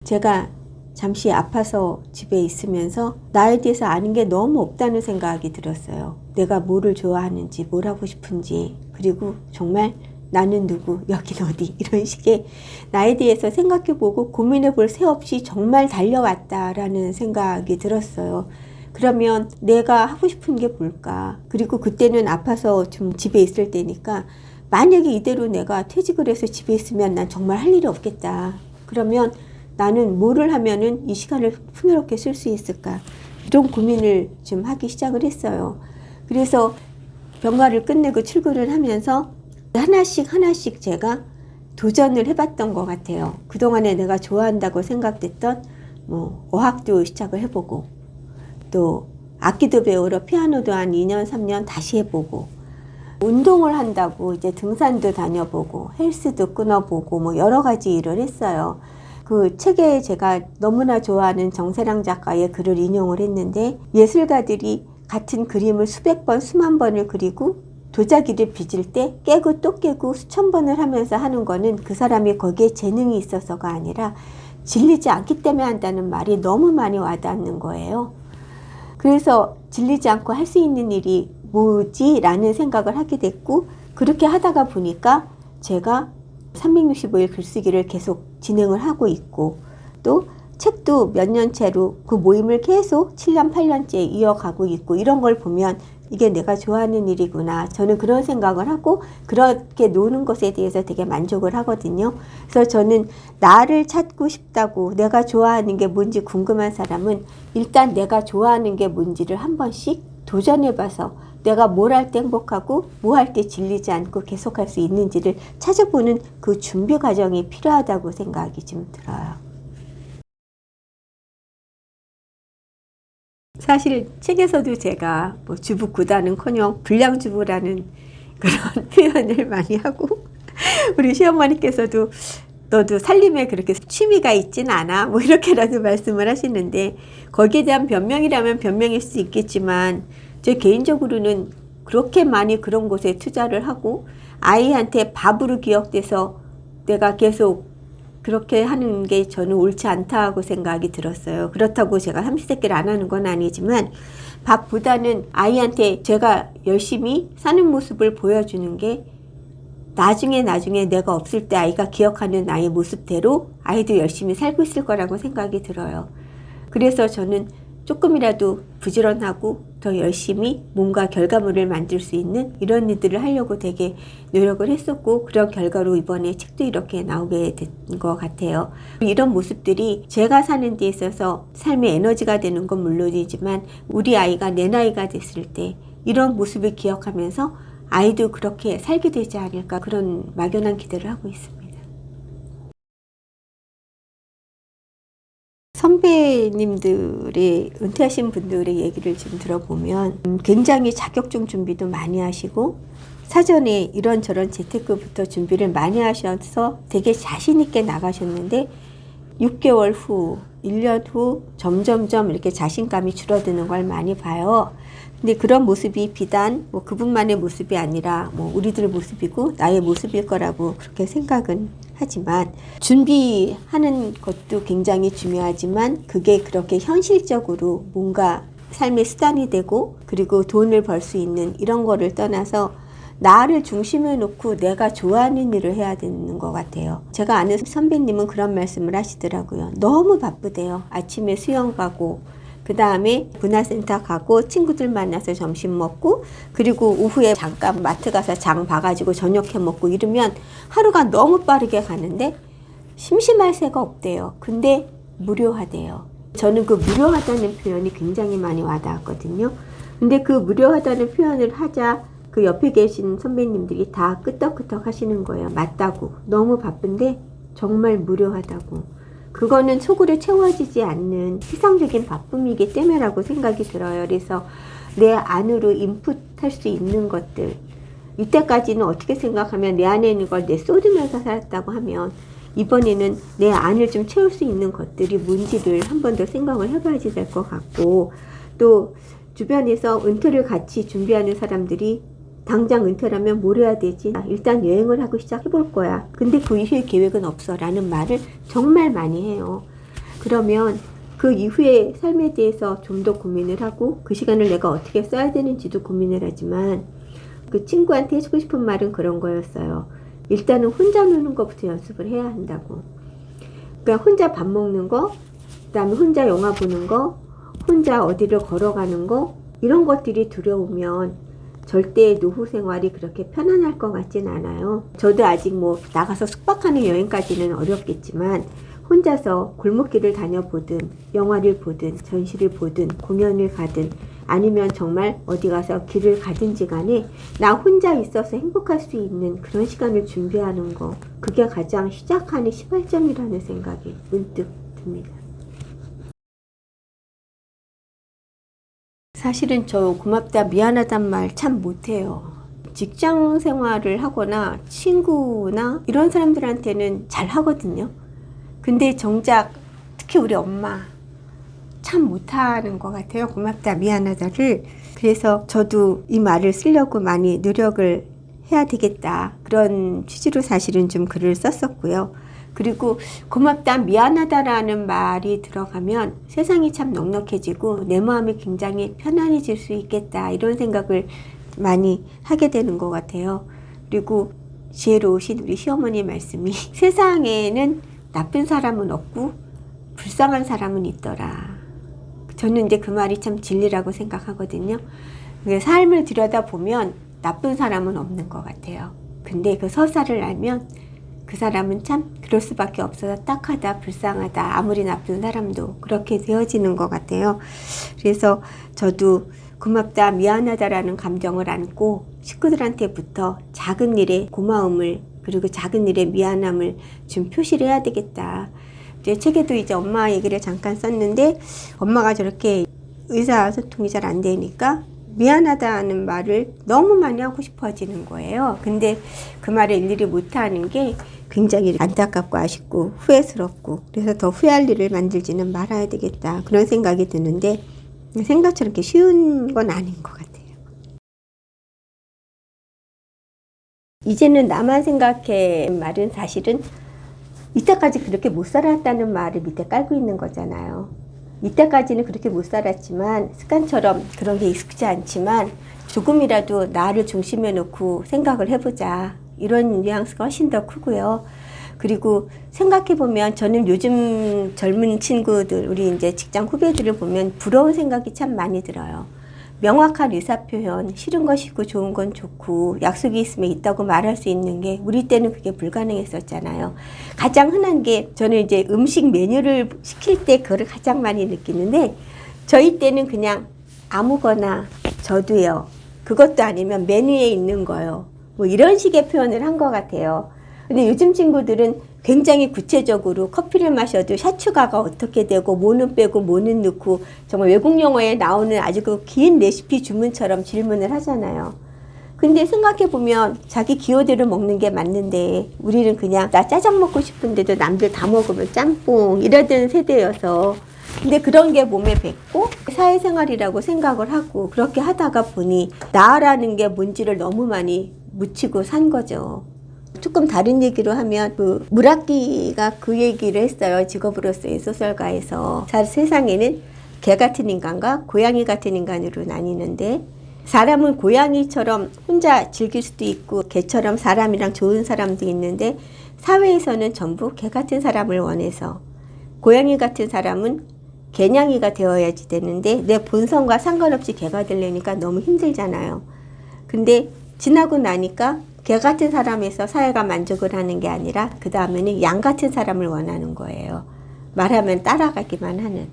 제가 잠시 아파서 집에 있으면서 나에 대해서 아는 게 너무 없다는 생각이 들었어요. 내가 뭐를 좋아하는지, 뭘 하고 싶은지, 그리고 정말 나는 누구, 여긴 어디, 이런 식의 나에 대해서 생각해보고 고민해볼 새 없이 정말 달려왔다라는 생각이 들었어요. 그러면 내가 하고 싶은 게 뭘까? 그리고 그때는 아파서 좀 집에 있을 때니까 만약에 이대로 내가 퇴직을 해서 집에 있으면 난 정말 할 일이 없겠다. 그러면 나는 뭐를 하면은 이 시간을 풍요롭게 쓸 수 있을까? 이런 고민을 좀 하기 시작을 했어요. 그래서 병가를 끝내고 출근을 하면서 하나씩 제가 도전을 해봤던 것 같아요. 그동안에 내가 좋아한다고 생각됐던 어학도 시작을 해보고, 또 악기도 배우러 피아노도 한 2년, 3년 다시 해보고, 운동을 한다고 이제 등산도 다녀보고, 헬스도 끊어보고, 여러 가지 일을 했어요. 그 책에 제가 너무나 좋아하는 정세랑 작가의 글을 인용을 했는데, 예술가들이 같은 그림을 수백 번, 수만 번을 그리고 도자기를 빚을 때 깨고 또 깨고 수천 번을 하면서 하는 거는 그 사람이 거기에 재능이 있어서가 아니라 질리지 않기 때문에 한다는 말이 너무 많이 와닿는 거예요. 그래서 질리지 않고 할 수 있는 일이 뭐지? 라는 생각을 하게 됐고, 그렇게 하다가 보니까 제가 365일 글쓰기를 계속 진행을 하고 있고, 또 책도 몇 년째로 그 모임을 계속 7년, 8년째 이어가고 있고, 이런 걸 보면 이게 내가 좋아하는 일이구나. 저는 그런 생각을 하고 그렇게 노는 것에 대해서 되게 만족을 하거든요. 그래서 저는 나를 찾고 싶다고, 내가 좋아하는 게 뭔지 궁금한 사람은 일단 내가 좋아하는 게 뭔지를 한 번씩 도전해봐서 내가 뭘 할 때 행복하고 뭐 할 때 질리지 않고 계속할 수 있는지를 찾아보는 그 준비 과정이 필요하다고 생각이 좀 들어요. 사실 책에서도 제가 주부구다는커녕 불량주부라는 그런 표현을 많이 하고, 우리 시어머니께서도 너도 살림에 그렇게 취미가 있진 않아? 이렇게라도 말씀을 하시는데, 거기에 대한 변명이라면 변명일 수 있겠지만, 제 개인적으로는 그렇게 많이 그런 곳에 투자를 하고, 아이한테 밥으로 기억돼서 내가 계속 그렇게 하는 게 저는 옳지 않다고 생각이 들었어요. 그렇다고 제가 삼시세끼를 안 하는 건 아니지만, 밥보다는 아이한테 제가 열심히 사는 모습을 보여주는 게 나중에 내가 없을 때 아이가 기억하는 나의 모습대로 아이도 열심히 살고 있을 거라고 생각이 들어요. 그래서 저는 조금이라도 부지런하고 더 열심히 뭔가 결과물을 만들 수 있는 이런 일들을 하려고 되게 노력을 했었고, 그런 결과로 이번에 책도 이렇게 나오게 된 것 같아요. 이런 모습들이 제가 사는 데 있어서 삶의 에너지가 되는 건 물론이지만, 우리 아이가 내 나이가 됐을 때 이런 모습을 기억하면서 아이도 그렇게 살게 되지 않을까, 그런 막연한 기대를 하고 있습니다. 선배님들의, 은퇴하신 분들의 얘기를 좀 들어보면 굉장히 자격증 준비도 많이 하시고 사전에 이런저런 재테크부터 준비를 많이 하셔서 되게 자신 있게 나가셨는데, 6개월 후, 1년 후 점점점 이렇게 자신감이 줄어드는 걸 많이 봐요. 근데 그런 모습이 비단 그분만의 모습이 아니라 우리들 모습이고 나의 모습일 거라고 그렇게 생각은 하지만, 준비하는 것도 굉장히 중요하지만 그게 그렇게 현실적으로 뭔가 삶의 수단이 되고 그리고 돈을 벌 수 있는 이런 거를 떠나서 나를 중심에 놓고 내가 좋아하는 일을 해야 되는 것 같아요. 제가 아는 선배님은 그런 말씀을 하시더라고요. 너무 바쁘대요. 아침에 수영 가고, 그 다음에 문화센터 가고, 친구들 만나서 점심 먹고, 그리고 오후에 잠깐 마트 가서 장 봐가지고 저녁 해 먹고, 이러면 하루가 너무 빠르게 가는데 심심할 새가 없대요. 근데 무료하대요. 저는 그 무료하다는 표현이 굉장히 많이 와닿았거든요. 근데 그 무료하다는 표현을 하자 그 옆에 계신 선배님들이 다 끄떡끄떡 하시는 거예요. 맞다고. 너무 바쁜데 정말 무료하다고. 그거는 속으로 채워지지 않는 희성적인 바쁨이기 때문이라고 생각이 들어요. 그래서 내 안으로 인풋할 수 있는 것들, 이때까지는 어떻게 생각하면 내 안에 있는 걸 내 쏟으면서 살았다고 하면, 이번에는 내 안을 좀 채울 수 있는 것들이 뭔지를 한 번 더 생각을 해봐야지 될 것 같고, 또 주변에서 은퇴를 같이 준비하는 사람들이 당장 은퇴라면 뭘 해야 되지? 일단 여행을 하고 시작해볼 거야. 근데 그 이후에 계획은 없어 라는 말을 정말 많이 해요. 그러면 그 이후의 삶에 대해서 좀 더 고민을 하고 그 시간을 내가 어떻게 써야 되는지도 고민을 하지만 그 친구한테 해주고 싶은 말은 그런 거였어요. 일단은 혼자 노는 것부터 연습을 해야 한다고. 그러니까 혼자 밥 먹는 거, 그 다음에 혼자 영화 보는 거, 혼자 어디를 걸어가는 거, 이런 것들이 두려우면 절대 노후 생활이 그렇게 편안할 것 같진 않아요. 저도 아직 뭐 나가서 숙박하는 여행까지는 어렵겠지만 혼자서 골목길을 다녀보든 영화를 보든 전시를 보든 공연을 가든 아니면 정말 어디 가서 길을 가든지 간에 나 혼자 있어서 행복할 수 있는 그런 시간을 준비하는 거, 그게 가장 시작하는 시발점이라는 생각이 문득 듭니다. 사실은 저 고맙다 미안하단 말 참 못해요. 직장 생활을 하거나 친구나 이런 사람들한테는 잘 하거든요. 근데 정작 특히 우리 엄마 참 못하는 것 같아요. 고맙다 미안하다를. 그래서 저도 이 말을 쓰려고 많이 노력을 해야 되겠다, 그런 취지로 사실은 좀 글을 썼었고요. 그리고 고맙다 미안하다라는 말이 들어가면 세상이 참 넉넉해지고 내 마음이 굉장히 편안해질 수 있겠다, 이런 생각을 많이 하게 되는 것 같아요. 그리고 지혜로우신 우리 시어머니 말씀이 세상에는 나쁜 사람은 없고 불쌍한 사람은 있더라. 저는 이제 그 말이 참 진리라고 생각하거든요. 삶을 들여다보면 나쁜 사람은 없는 것 같아요. 근데 그 서사를 알면 그 사람은 참 그럴 수밖에 없어서 딱하다, 불쌍하다, 아무리 나쁜 사람도 그렇게 되어지는 것 같아요. 그래서 저도 고맙다, 미안하다라는 감정을 안고 식구들한테부터 작은 일에 고마움을, 그리고 작은 일에 미안함을 좀 표시를 해야 되겠다. 이제 책에도 이제 엄마 얘기를 잠깐 썼는데, 엄마가 저렇게 의사소통이 잘 안 되니까 미안하다는 말을 너무 많이 하고 싶어지는 거예요. 근데 그 말을 일일이 못하는 게 굉장히 안타깝고 아쉽고 후회스럽고, 그래서 더 후회할 일을 만들지는 말아야 되겠다, 그런 생각이 드는데 생각처럼 이렇게 쉬운 건 아닌 것 같아요. 이제는 나만 생각해 말은 사실은 이때까지 그렇게 못 살았다는 말을 밑에 깔고 있는 거잖아요. 이때까지는 그렇게 못 살았지만 습관처럼 그런 게 익숙지 않지만 조금이라도 나를 중심에 놓고 생각을 해보자, 이런 뉘앙스가 훨씬 더 크고요. 그리고 생각해보면 저는 요즘 젊은 친구들, 우리 이제 직장 후배들을 보면 부러운 생각이 참 많이 들어요. 명확한 의사표현, 싫은 거 싫고 좋은 건 좋고 약속이 있으면 있다고 말할 수 있는 게 우리 때는 그게 불가능했었잖아요. 가장 흔한 게, 저는 이제 음식 메뉴를 시킬 때 그거를 가장 많이 느끼는데, 저희 때는 그냥 아무거나 저도요, 그것도 아니면 메뉴에 있는 거요, 뭐 이런 식의 표현을 한 것 같아요. 근데 요즘 친구들은 굉장히 구체적으로 커피를 마셔도 샷 추가가 어떻게 되고 뭐는 빼고 뭐는 넣고 정말 외국 영어에 나오는 아주 그 긴 레시피 주문처럼 질문을 하잖아요. 근데 생각해보면 자기 기호대로 먹는 게 맞는데 우리는 그냥 나 짜장 먹고 싶은데도 남들 다 먹으면 짬뽕 이러던 세대여서, 근데 그런 게 몸에 뱉고 사회생활이라고 생각을 하고 그렇게 하다가 보니 나라는 게 뭔지를 너무 많이 묻히고 산 거죠. 조금 다른 얘기로 하면 그 무라키가 그 얘기를 했어요. 직업으로서의 소설가에서. 세상에는 개 같은 인간과 고양이 같은 인간으로 나뉘는데, 사람은 고양이처럼 혼자 즐길 수도 있고 개처럼 사람이랑 좋은 사람도 있는데, 사회에서는 전부 개 같은 사람을 원해서 고양이 같은 사람은 개냥이가 되어야지 되는데 내 본성과 상관없이 개가 되려니까 너무 힘들잖아요. 근데 지나고 나니까 개 같은 사람에서 사회가 만족을 하는 게 아니라 그 다음에는 양 같은 사람을 원하는 거예요. 말하면 따라가기만 하는.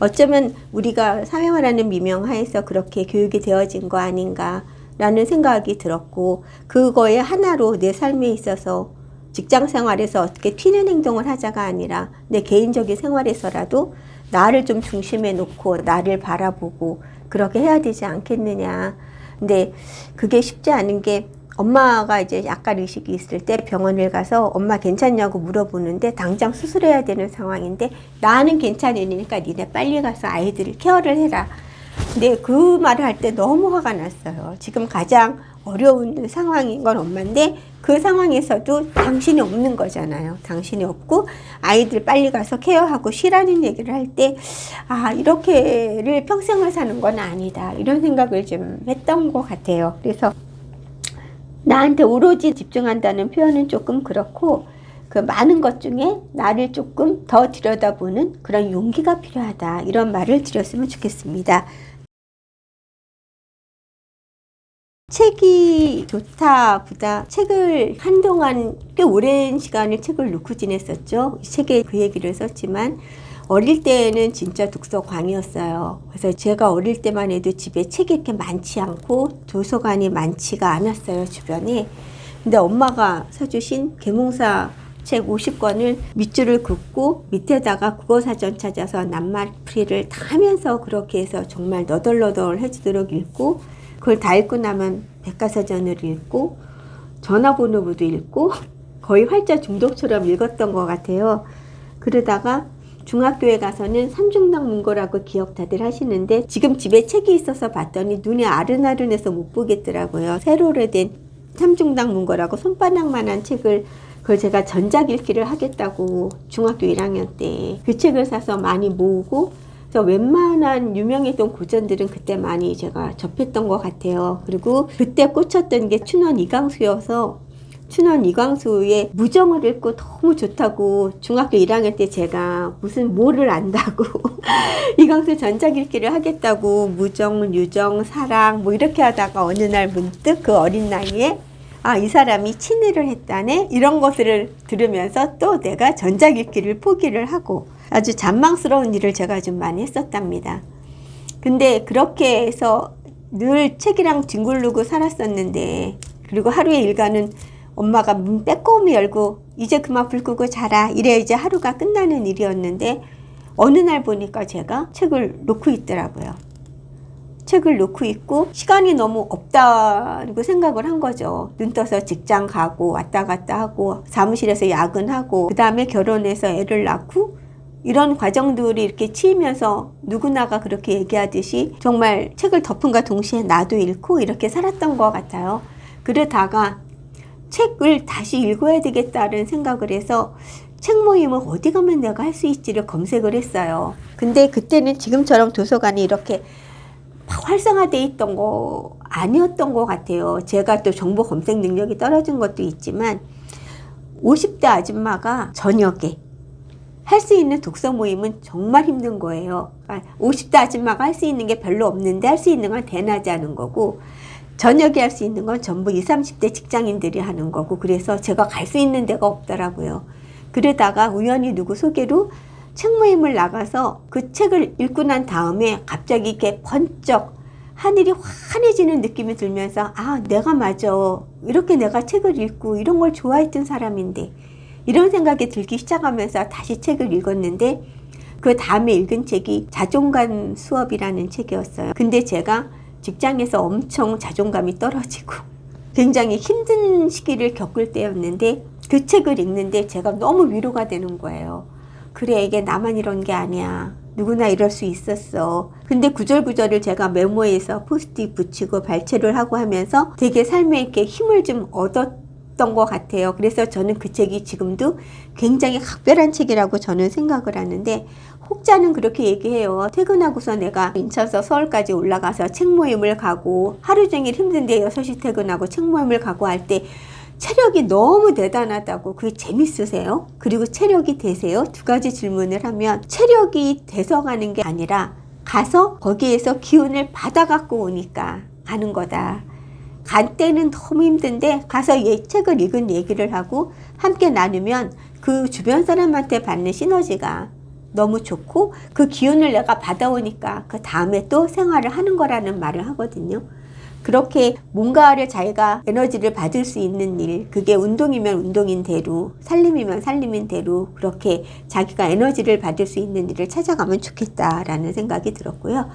어쩌면 우리가 사회화라는 미명하에서 그렇게 교육이 되어진 거 아닌가라는 생각이 들었고, 그거의 하나로 내 삶에 있어서 직장 생활에서 어떻게 튀는 행동을 하자가 아니라 내 개인적인 생활에서라도 나를 좀 중심에 놓고 나를 바라보고 그렇게 해야 되지 않겠느냐. 근데 그게 쉽지 않은 게, 엄마가 이제 약간 의식이 있을 때 병원을 가서 엄마 괜찮냐고 물어보는데 당장 수술해야 되는 상황인데, 나는 괜찮으니까 니네 빨리 가서 아이들을 케어를 해라. 근데 그 말을 할 때 너무 화가 났어요. 지금 가장 어려운 상황인 건 엄마인데 그 상황에서도 당신이 없는 거잖아요. 당신이 없고 아이들 빨리 가서 케어하고 쉬라는 얘기를 할 때 아, 이렇게를 평생을 사는 건 아니다. 이런 생각을 좀 했던 것 같아요. 그래서 나한테 오로지 집중한다는 표현은 조금 그렇고 그 많은 것 중에 나를 조금 더 들여다보는 그런 용기가 필요하다. 이런 말을 드렸으면 좋겠습니다. 책이 좋다 보다 책을 한동안 꽤 오랜 시간을 책을 놓고 지냈었죠. 책에 그 얘기를 썼지만 어릴 때는 진짜 독서광이었어요. 그래서 제가 어릴 때만 해도 집에 책이 이렇게 많지 않고 도서관이 많지가 않았어요, 주변에. 근데 엄마가 사주신 계몽사 책 50권을 밑줄을 긋고 밑에다가 국어사전 찾아서 낱말풀이를 다 하면서 그렇게 해서 정말 너덜너덜 해지도록 읽고 그걸 다 읽고 나면 백과사전을 읽고 전화번호부도 읽고 거의 활자 중독처럼 읽었던 것 같아요. 그러다가 중학교에 가서는 삼중당 문고라고 기억 다들 하시는데 지금 집에 책이 있어서 봤더니 눈이 아른아른해서 못 보겠더라고요. 새로 오래된 삼중당 문고라고 손바닥만한 책을 그걸 제가 전자읽기를 하겠다고 중학교 1학년 때 그 책을 사서 많이 모으고 그래서 웬만한 유명했던 고전들은 그때 많이 제가 접했던 것 같아요. 그리고 그때 꽂혔던 게 춘원 이광수여서 춘원 이광수의 무정을 읽고 너무 좋다고 중학교 1학년 때 제가 무슨 뭐를 안다고 이광수 전자읽기를 하겠다고 무정, 유정, 사랑 뭐 이렇게 하다가 어느 날 문득 그 어린 나이에 아, 이 사람이 친일을 했다네? 이런 것들을 들으면서 또 내가 전자읽기를 포기를 하고 아주 잔망스러운 일을 제가 좀 많이 했었답니다. 근데 그렇게 해서 늘 책이랑 뒹굴르고 살았었는데 그리고 하루의 일과는 엄마가 문 빼꼼히 열고 이제 그만 불 끄고 자라 이래 이제 하루가 끝나는 일이었는데 어느 날 보니까 제가 책을 놓고 있더라고요. 책을 놓고 있고 시간이 너무 없다고 생각을 한 거죠. 눈 떠서 직장 가고 왔다 갔다 하고 사무실에서 야근하고 그 다음에 결혼해서 애를 낳고 이런 과정들이 이렇게 치이면서 누구나가 그렇게 얘기하듯이 정말 책을 덮은과 동시에 나도 읽고 이렇게 살았던 것 같아요. 그러다가 책을 다시 읽어야 되겠다는 생각을 해서 책 모임을 어디 가면 내가 할 수 있지를 검색을 했어요. 근데 그때는 지금처럼 도서관이 이렇게 활성화되어 있던 거 아니었던 것 같아요. 제가 또 정보 검색 능력이 떨어진 것도 있지만 50대 아줌마가 저녁에 할 수 있는 독서 모임은 정말 힘든 거예요. 50대 아줌마가 할 수 있는 게 별로 없는데 할 수 있는 건 대낮에 하는 거고 저녁에 할 수 있는 건 전부 20, 30대 직장인들이 하는 거고 그래서 제가 갈 수 있는 데가 없더라고요. 그러다가 우연히 누구 소개로 책 모임을 나가서 그 책을 읽고 난 다음에 갑자기 이렇게 번쩍 하늘이 환해지는 느낌이 들면서 아, 내가 맞아. 이렇게 내가 책을 읽고 이런 걸 좋아했던 사람인데 이런 생각이 들기 시작하면서 다시 책을 읽었는데 그 다음에 읽은 책이 자존감 수업이라는 책이었어요. 근데 제가 직장에서 엄청 자존감이 떨어지고 굉장히 힘든 시기를 겪을 때였는데 그 책을 읽는데 제가 너무 위로가 되는 거예요. 그래, 이게 나만 이런 게 아니야. 누구나 이럴 수 있었어. 근데 구절구절을 제가 메모해서 포스트잇 붙이고 발췌를 하고 하면서 되게 삶에 이렇게 힘을 좀 얻었던 것 같아요. 그래서 저는 그 책이 지금도 굉장히 각별한 책이라고 저는 생각을 하는데 혹자는 그렇게 얘기해요. 퇴근하고서 내가 인천에서 서울까지 올라가서 책 모임을 가고 하루 종일 힘든데 6시 퇴근하고 책 모임을 가고 할 때 체력이 너무 대단하다고. 그게 재밌으세요? 그리고 체력이 되세요? 두 가지 질문을 하면 체력이 돼서 가는 게 아니라 가서 거기에서 기운을 받아 갖고 오니까 가는 거다. 갈 때는 너무 힘든데 가서 책을 읽은 얘기를 하고 함께 나누면 그 주변 사람한테 받는 시너지가 너무 좋고 그 기운을 내가 받아오니까 그 다음에 또 생활을 하는 거라는 말을 하거든요. 그렇게 뭔가를 자기가 에너지를 받을 수 있는 일, 그게 운동이면 운동인 대로, 살림이면 살림인 대로 그렇게 자기가 에너지를 받을 수 있는 일을 찾아가면 좋겠다라는 생각이 들었고요.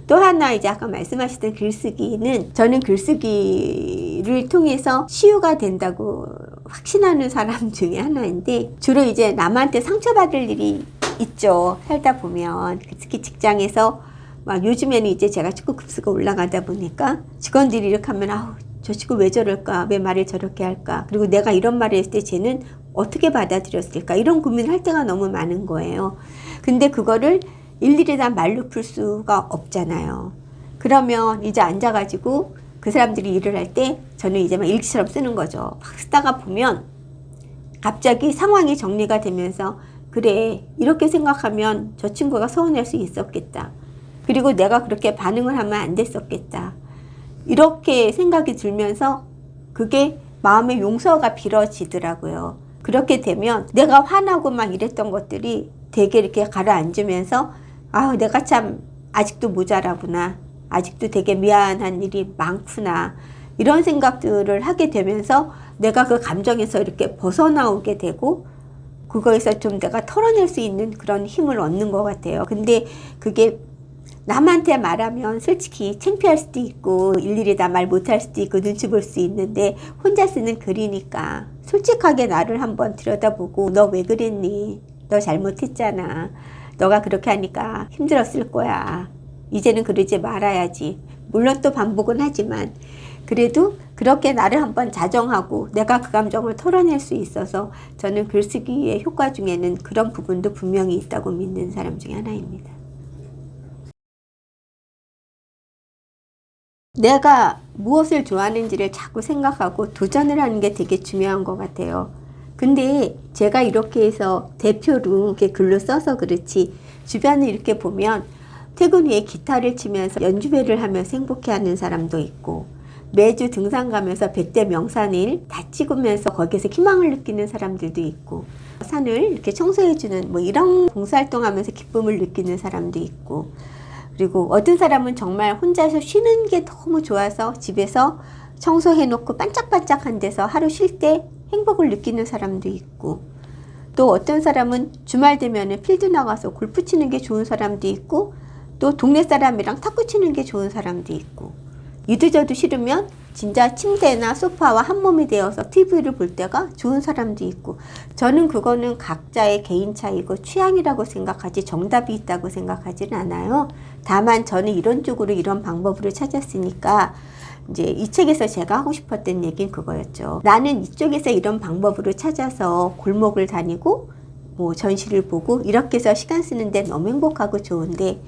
또 하나 이제 아까 말씀하셨던 글쓰기는 저는 글쓰기를 통해서 치유가 된다고 확신하는 사람 중에 하나인데 주로 이제 남한테 상처받을 일이 있죠. 살다 보면 특히 직장에서 막 요즘에는 이제 제가 축구 급수가 올라가다 보니까 직원들이 이렇게 하면 아우 저 친구 왜 저럴까? 왜 말을 저렇게 할까? 그리고 내가 이런 말을 했을 때 쟤는 어떻게 받아들였을까? 이런 고민을 할 때가 너무 많은 거예요. 근데 그거를 일일이 다 말로 풀 수가 없잖아요. 그러면 이제 앉아가지고 그 사람들이 일을 할 때 저는 이제 막 일기처럼 쓰는 거죠. 막 쓰다가 보면 갑자기 상황이 정리가 되면서 그래, 이렇게 생각하면 저 친구가 서운할 수 있었겠다. 그리고 내가 그렇게 반응을 하면 안 됐었겠다. 이렇게 생각이 들면서 그게 마음의 용서가 빌어지더라고요. 그렇게 되면 내가 화나고 막 이랬던 것들이 되게 이렇게 가라앉으면서 아, 내가 참 아직도 모자라구나. 아직도 되게 미안한 일이 많구나. 이런 생각들을 하게 되면서 내가 그 감정에서 이렇게 벗어나오게 되고 그거에서 좀 내가 털어낼 수 있는 그런 힘을 얻는 것 같아요. 근데 그게 남한테 말하면 솔직히 창피할 수도 있고 일일이 다 말 못할 수도 있고 눈치 볼 수 있는데 혼자 쓰는 글이니까 솔직하게 나를 한번 들여다보고 너 왜 그랬니? 너 잘못했잖아. 너가 그렇게 하니까 힘들었을 거야. 이제는 그러지 말아야지. 물론 또 반복은 하지만 그래도 그렇게 나를 한번 자정하고 내가 그 감정을 털어낼 수 있어서 저는 글쓰기의 효과 중에는 그런 부분도 분명히 있다고 믿는 사람 중에 하나입니다. 내가 무엇을 좋아하는지를 자꾸 생각하고 도전을 하는 게 되게 중요한 것 같아요. 근데 제가 이렇게 해서 대표로 이렇게 글로 써서 그렇지 주변을 이렇게 보면 퇴근 후에 기타를 치면서 연주회를 하면서 행복해하는 사람도 있고 매주 등산 가면서 100대 명산을 다 찍으면서 거기에서 희망을 느끼는 사람들도 있고 산을 이렇게 청소해주는 뭐 이런 봉사활동하면서 기쁨을 느끼는 사람도 있고 그리고 어떤 사람은 정말 혼자서 쉬는 게 너무 좋아서 집에서 청소해놓고 반짝반짝한 데서 하루 쉴 때 행복을 느끼는 사람도 있고 또 어떤 사람은 주말 되면 필드 나가서 골프 치는 게 좋은 사람도 있고 또 동네 사람이랑 탁구 치는 게 좋은 사람도 있고 이도저도 싫으면 진짜 침대나 소파와 한 몸이 되어서 TV를 볼 때가 좋은 사람도 있고 저는 그거는 각자의 개인 차이고 취향이라고 생각하지 정답이 있다고 생각하지는 않아요. 다만 저는 이런 쪽으로 이런 방법으로 찾았으니까 이제 이 책에서 제가 하고 싶었던 얘기는 그거였죠. 나는 이쪽에서 이런 방법으로 찾아서 골목을 다니고 뭐 전시를 보고 이렇게 해서 시간 쓰는데 너무 행복하고 좋은데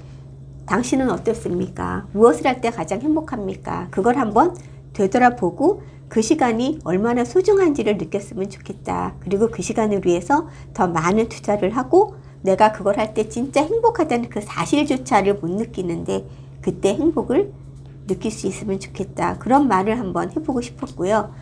당신은 어떻습니까? 무엇을 할 때 가장 행복합니까? 그걸 한번 되돌아보고 그 시간이 얼마나 소중한지를 느꼈으면 좋겠다. 그리고 그 시간을 위해서 더 많은 투자를 하고 내가 그걸 할 때 진짜 행복하다는 그 사실조차를 못 느끼는데 그때 행복을 느낄 수 있으면 좋겠다. 그런 말을 한번 해보고 싶었고요.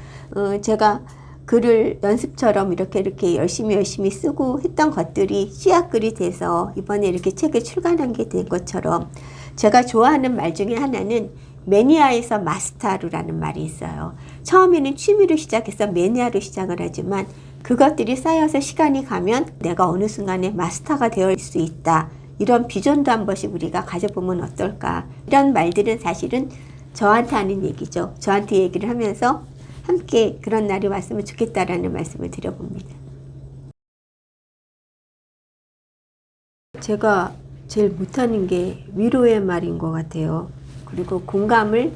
제가 글을 연습처럼 이렇게 열심히 쓰고 했던 것들이 씨앗글이 돼서 이번에 이렇게 책을 출간한 게 된 것처럼 제가 좋아하는 말 중에 하나는 매니아에서 마스터루라는 말이 있어요. 처음에는 취미로 시작해서 매니아로 시작을 하지만 그것들이 쌓여서 시간이 가면 내가 어느 순간에 마스터가 되어 수 있다. 이런 비전도 한 번씩 우리가 가져보면 어떨까. 이런 말들은 사실은 저한테 하는 얘기죠. 저한테 얘기를 하면서 함께 그런 날이 왔으면 좋겠다라는 말씀을 드려봅니다. 제가 제일 못하는 게 위로의 말인 것 같아요. 그리고 공감을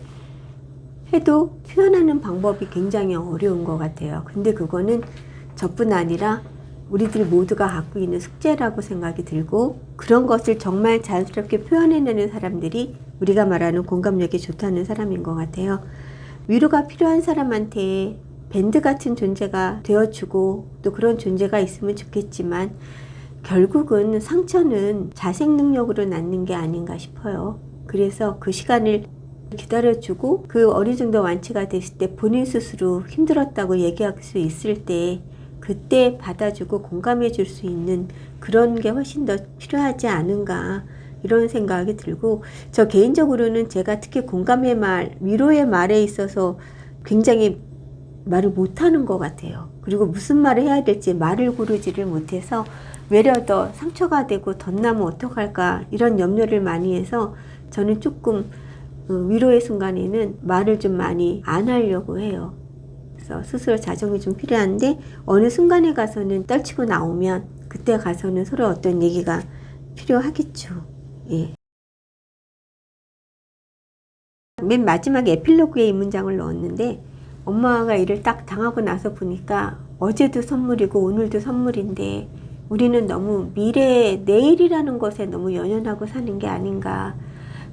해도 표현하는 방법이 굉장히 어려운 것 같아요. 근데 그거는 저뿐 아니라 우리들 모두가 갖고 있는 숙제라고 생각이 들고 그런 것을 정말 자연스럽게 표현해내는 사람들이 우리가 말하는 공감력이 좋다는 사람인 것 같아요. 위로가 필요한 사람한테 밴드 같은 존재가 되어주고 또 그런 존재가 있으면 좋겠지만 결국은 상처는 자생 능력으로 낫는 게 아닌가 싶어요. 그래서 그 시간을 기다려주고 그 어느 정도 완치가 됐을 때 본인 스스로 힘들었다고 얘기할 수 있을 때 그때 받아주고 공감해 줄 수 있는 그런 게 훨씬 더 필요하지 않은가 이런 생각이 들고 저 개인적으로는 제가 특히 공감의 말, 위로의 말에 있어서 굉장히 말을 못하는 것 같아요. 그리고 무슨 말을 해야 될지 말을 고르지를 못해서 외려 더 상처가 되고 덧나면 어떡할까 이런 염려를 많이 해서 저는 조금 위로의 순간에는 말을 좀 많이 안 하려고 해요. 그래서 스스로 자정이 좀 필요한데 어느 순간에 가서는 떨치고 나오면 그때 가서는 서로 어떤 얘기가 필요하겠죠. 예. 맨 마지막에 에필로그에 이 문장을 넣었는데 엄마가 일을 딱 당하고 나서 보니까 어제도 선물이고 오늘도 선물인데 우리는 너무 미래, 내일이라는 것에 너무 연연하고 사는 게 아닌가.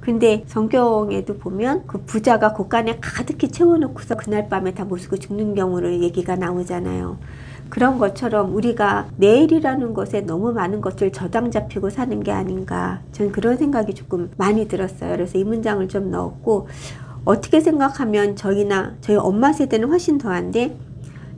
근데 성경에도 보면 그 부자가 곳간에 가득히 채워놓고서 그날 밤에 다 못 쓰고 죽는 경우를 얘기가 나오잖아요. 그런 것처럼 우리가 내일이라는 것에 너무 많은 것을 저당 잡히고 사는 게 아닌가. 전 그런 생각이 조금 많이 들었어요. 그래서 이 문장을 좀 넣었고, 어떻게 생각하면 저희 엄마 세대는 훨씬 더한데,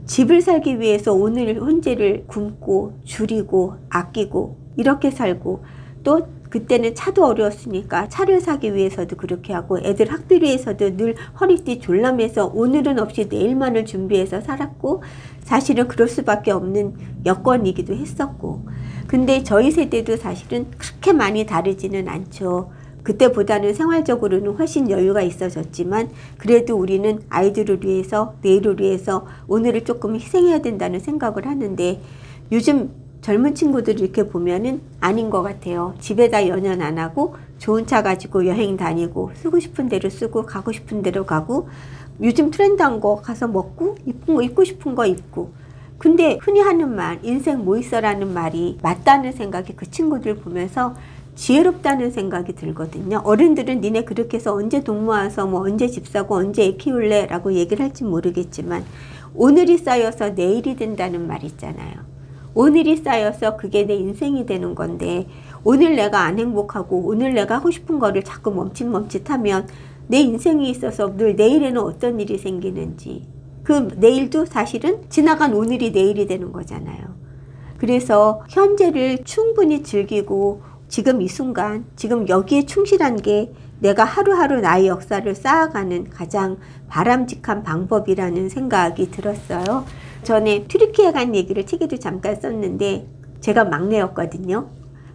집을 살기 위해서 오늘 현재를 굶고 줄이고 아끼고 이렇게 살고, 또 그때는 차도 어려웠으니까 차를 사기 위해서도 그렇게 하고, 애들 학비를 위해서도 늘 허리띠 졸라매서 오늘은 없이 내일만을 준비해서 살았고, 사실은 그럴 수밖에 없는 여건이기도 했었고, 근데 저희 세대도 사실은 그렇게 많이 다르지는 않죠. 그때보다는 생활적으로는 훨씬 여유가 있어졌지만 그래도 우리는 아이들을 위해서, 내일을 위해서 오늘을 조금 희생해야 된다는 생각을 하는데, 요즘 젊은 친구들 이렇게 보면은 아닌 것 같아요. 집에다 연연 안 하고 좋은 차 가지고 여행 다니고 쓰고 싶은 대로 쓰고 가고 싶은 대로 가고, 요즘 트렌드한 거 가서 먹고 이쁜 거 입고 싶은 거 입고. 근데 흔히 하는 말, 인생 뭐 있어라는 말이 맞다는 생각이 그 친구들 보면서 지혜롭다는 생각이 들거든요. 어른들은 니네 그렇게 해서 언제 돈 모아서 뭐 언제 집 사고 언제 애 키울래 라고 얘기를 할지 모르겠지만, 오늘이 쌓여서 내일이 된다는 말 있잖아요. 오늘이 쌓여서 그게 내 인생이 되는 건데, 오늘 내가 안 행복하고 오늘 내가 하고 싶은 거를 자꾸 멈칫멈칫하면 내 인생이 있어서 늘 내일에는 어떤 일이 생기는지, 그 내일도 사실은 지나간 오늘이 내일이 되는 거잖아요. 그래서 현재를 충분히 즐기고 지금 이 순간, 지금 여기에 충실한 게 내가 하루하루 나의 역사를 쌓아가는 가장 바람직한 방법이라는 생각이 들었어요. 전에 튀르키예 간 얘기를 책에도 잠깐 썼는데, 제가 막내였거든요.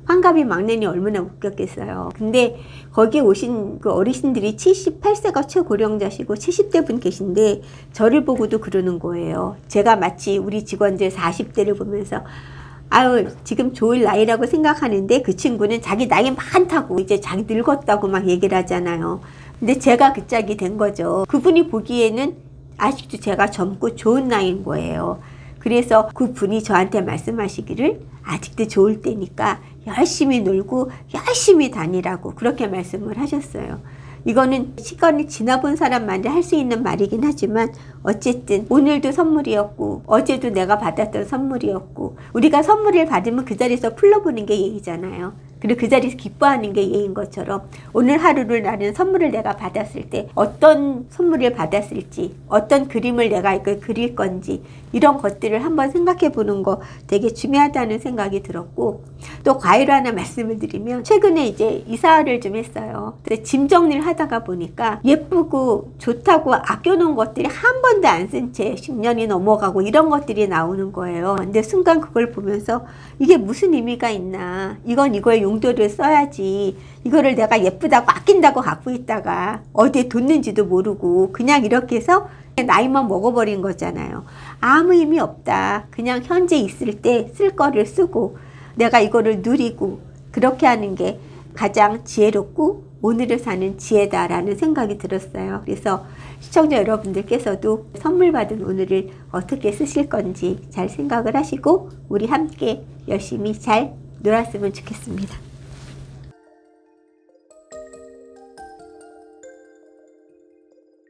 환갑이 막내니 얼마나 웃겼겠어요. 근데 거기에 오신 그 어르신들이 78세가 최고령자시고 70대 분 계신데, 저를 보고도 그러는 거예요. 제가 마치 우리 직원들 40대를 보면서 아유 지금 좋을 나이라고 생각하는데, 그 친구는 자기 나이 많다고 이제 자기 늙었다고 막 얘기를 하잖아요. 근데 제가 그 짝이 된 거죠. 그분이 보기에는 아직도 제가 젊고 좋은 나이인 거예요. 그래서 그분이 저한테 말씀하시기를 아직도 좋을 때니까 열심히 놀고 열심히 다니라고 그렇게 말씀을 하셨어요. 이거는 시간이 지나본 사람만이 할 수 있는 말이긴 하지만, 어쨌든 오늘도 선물이었고 어제도 내가 받았던 선물이었고, 우리가 선물을 받으면 그 자리에서 풀러보는 게 예의잖아요. 그리고 그 자리에서 기뻐하는 게 예인 것처럼, 오늘 하루를 나는 선물을 내가 받았을 때 어떤 선물을 받았을지, 어떤 그림을 내가 이걸 그릴 건지, 이런 것들을 한번 생각해 보는 거 되게 중요하다는 생각이 들었고, 또 과외로 하나 말씀을 드리면, 최근에 이제 이사를 좀 했어요. 근데 짐 정리를 하다가 보니까 예쁘고 좋다고 아껴놓은 것들이 한 번도 안 쓴 채 10년이 넘어가고 이런 것들이 나오는 거예요. 근데 순간 그걸 보면서 이게 무슨 의미가 있나, 이건 이거의 용도를 써야지, 이거를 내가 예쁘다고 아낀다고 갖고 있다가 어디에 뒀는지도 모르고 그냥 이렇게 해서 나이만 먹어버린 거잖아요. 아무 의미 없다. 그냥 현재 있을 때 쓸 거를 쓰고 내가 이거를 누리고 그렇게 하는 게 가장 지혜롭고 오늘을 사는 지혜다라는 생각이 들었어요. 그래서 시청자 여러분들께서도 선물 받은 오늘을 어떻게 쓰실 건지 잘 생각을 하시고 우리 함께 열심히 잘 놀았으면 좋겠습니다.